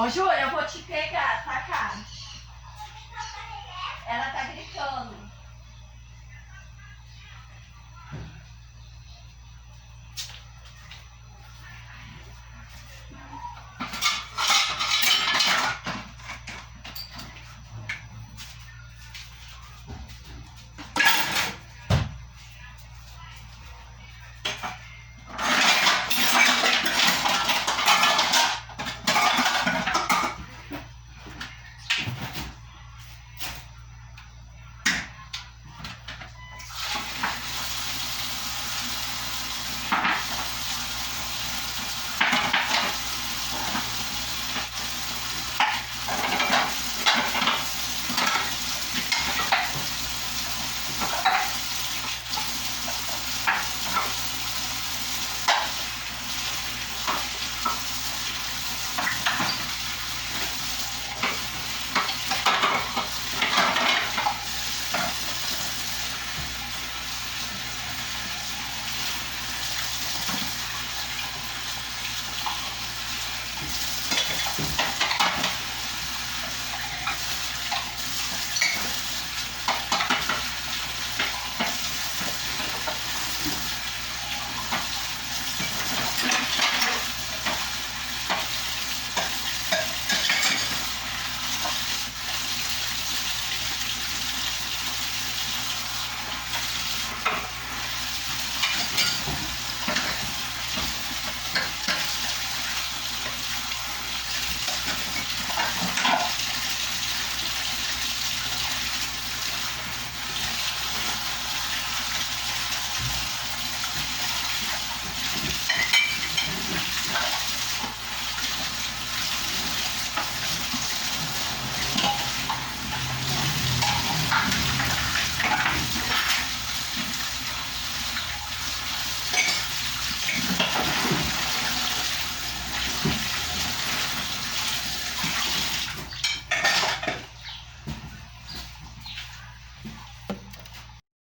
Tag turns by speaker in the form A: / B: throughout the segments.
A: Ô, Júlia, eu vou te pegar, tá, cara? Ela tá gritando.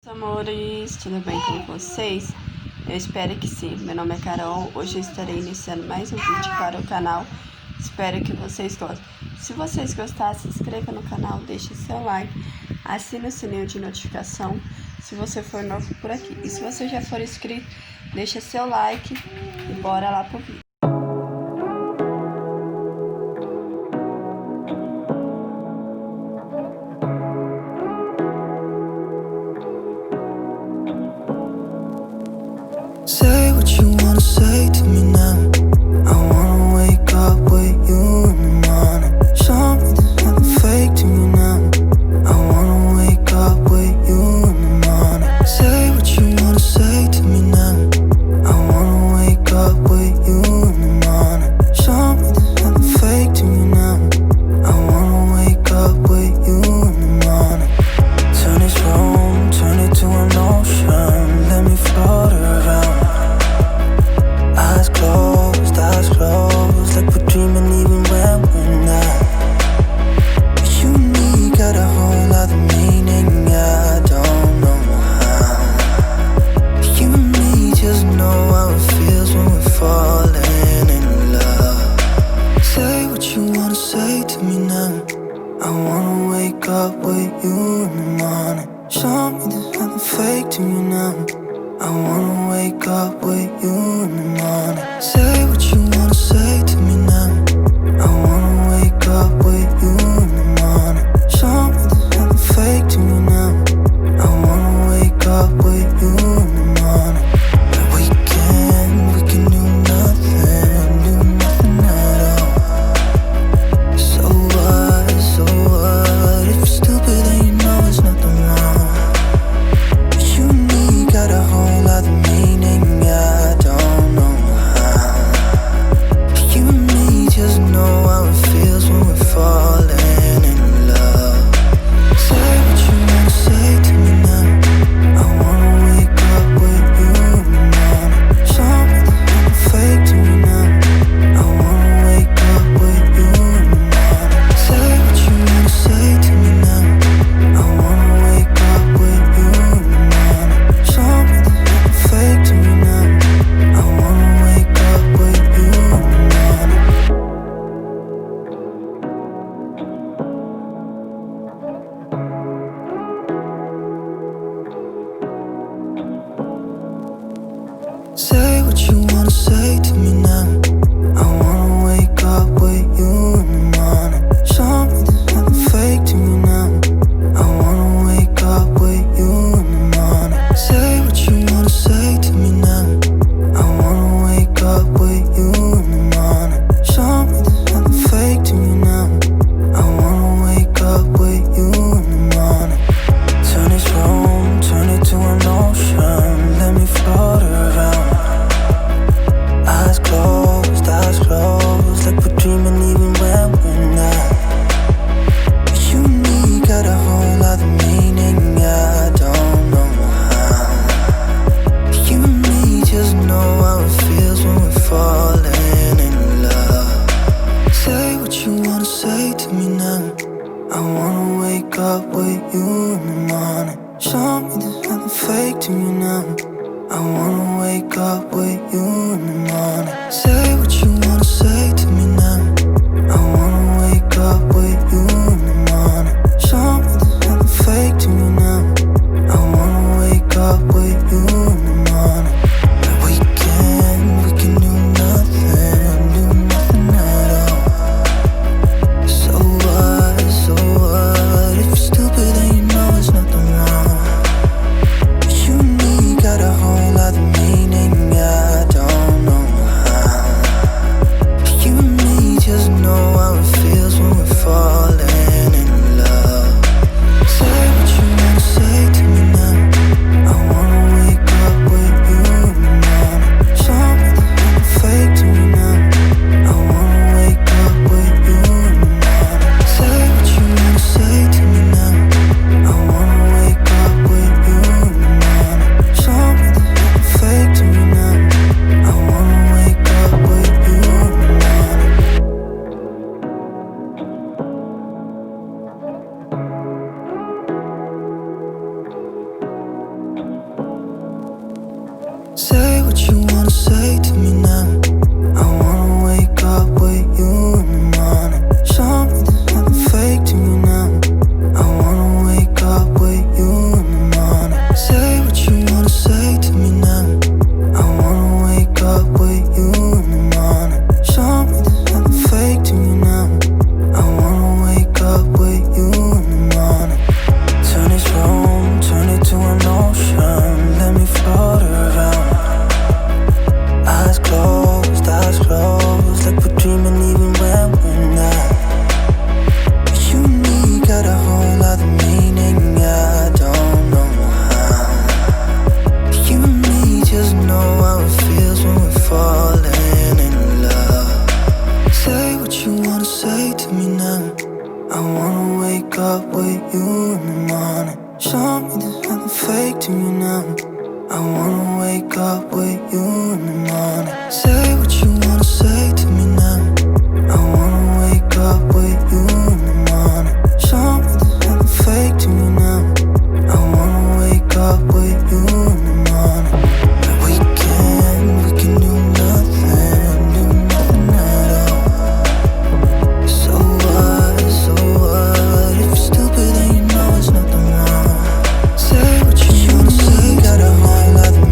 B: Amores, tudo bem com vocês? Eu espero que sim. Meu nome é Carol. Hoje eu estarei iniciando mais um vídeo para o canal. Espero que vocês gostem. Se vocês gostarem, se inscreva no canal, deixe seu like, assine o sininho de notificação se você for novo por aqui. E se você já for inscrito, deixa seu like e bora lá pro vídeo.
C: Say what you wanna say to me now. I wanna wake up with you in the morning. Show me there's nothing fake to me now. I wanna wake up with you in the morning. Say what you wanna say to me now. I wanna wake up with you in the morning. Show me there's nothing fake to me now. I wanna wake up with you in the morning. Turn this room, turn it to an ocean. Let me float around. Eyes closed, like we're dreaming even when we're not. You and me got a whole other meaning, I don't know how. You and me just know how it feels when we're falling in love. Say what you wanna say to me now. I wanna wake up with you in the morning. Show me there's nothing fake to me now. I wanna wake up with you in the morning. Say what you wanna say to me now. I wanna wake up with you in the morning. Show me there's nothing fake to me now. I wanna wake up with you in the morning. We can do nothing at all. So what, if you're stupid then you know there's nothing wrong. You and me got a whole other meaning, I don't know how. You and Say what you wanna say to me now. I wanna wake up with you in the morning. Show me there's nothing fake to me now. I wanna wake up with you in the morning. Say what you wanna say to me now. I wanna wake up with you in the morning. Show me there's nothing fake to me now. I wanna wake up with you in the morning. Turn this room, turn it to an ocean. Let me float around. Eyes closed, like we're dreaming even when we're not. You and me got a whole lot of meaning, I don't know how. You and me just know how it feels when we're falling in love. Say what you wanna say to me now. I wanna wake up with you in the morning. Show me there's nothing fake to me now. I wanna wake up with you in the morning. Say what you wanna say to me now. I wanna wake up with you in the morning. Show me there's nothing fake to me now. I wanna wake up with you in the morning. We can do nothing at all. So what, if you're stupid then you know there's nothing wrong. You and me got a whole lot of meaning, I don't know how. You and me just know how it feels when we're falling in love. Say what you wanna say to me now. I wanna wake up with you in the morning. Show me there's nothing fake to me now. I wanna wake up with you in the morning. Say what you wanna say to me now. I wanna wake up with you in the morning. Show me there's nothing fake to me now. I wanna wake up with you in the morning. Say what you wanna say to me now. I wanna wake up with you in the morning. Show me there's nothing fake to me now. I wanna wake up with you in the morning. Say what you wanna say to me now. I wanna wake up with you in the morning. Show me there's nothing fake to me now. I wanna wake up with you in the morning. Turn this room, turn it to an ocean. Let me float around. Eyes closed, like we're dreaming even when we're not. You and me got a whole lot of meaning, I don't know how. You and me just know how it feels when we're falling in love. Say what you wanna say to me now. I wanna wake up with you in the morning. Show me there's nothing fake to me now. I wanna wake up with you in the morning. Say what you wanna say to me now. I wanna wake up with you in the morning. Show me there's nothing fake to me now. I wanna wake up with you in the morning. We can do nothing at all. So what, if you're stupid then you know there's nothing wrong. Say what you wanna say, got a whole lot of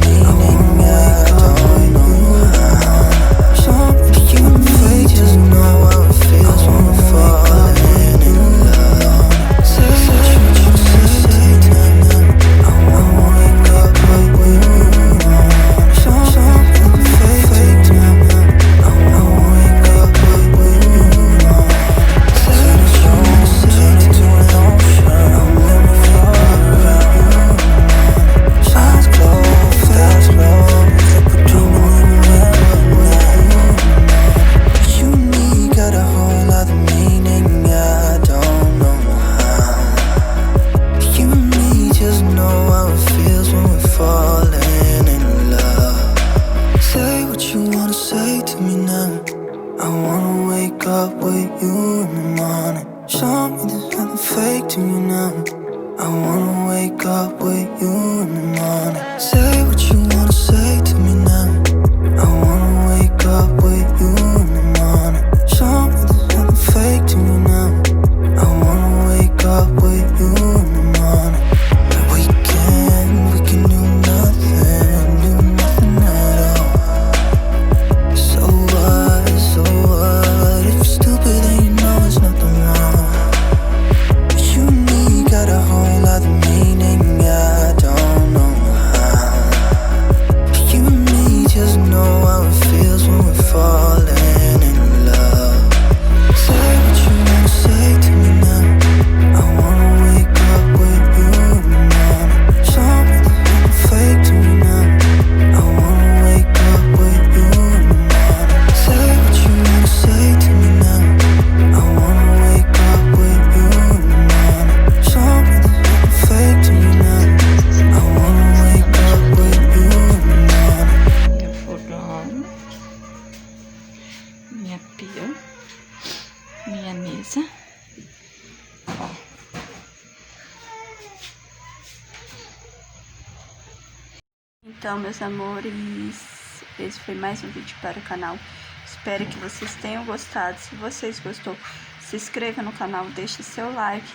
B: Então, meus amores, esse foi mais um vídeo para o canal. Espero que vocês tenham gostado. Se vocês gostou, se inscreva no canal, deixe seu like,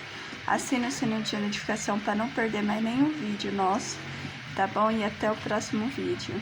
B: assine o sininho de notificação para não perder mais nenhum vídeo nosso, tá bom? E até o próximo vídeo.